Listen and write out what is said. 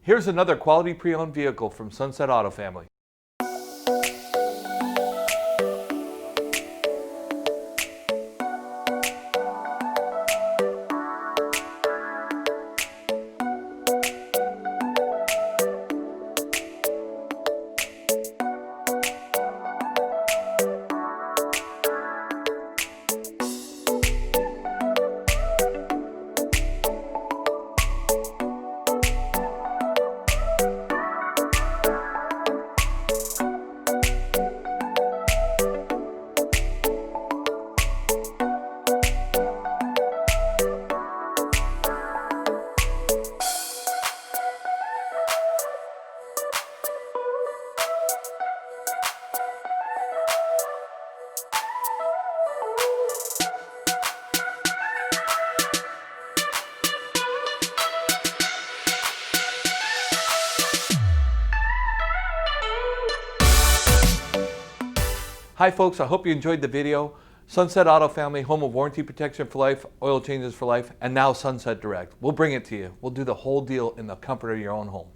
Here's another quality pre-owned vehicle from Sunset Auto Family. Hi folks, I hope you enjoyed the video. Sunset Auto Family, home of warranty protection for life, oil changes for life, and now Sunset Direct. We'll bring it to you. We'll do the whole deal in the comfort of your own home.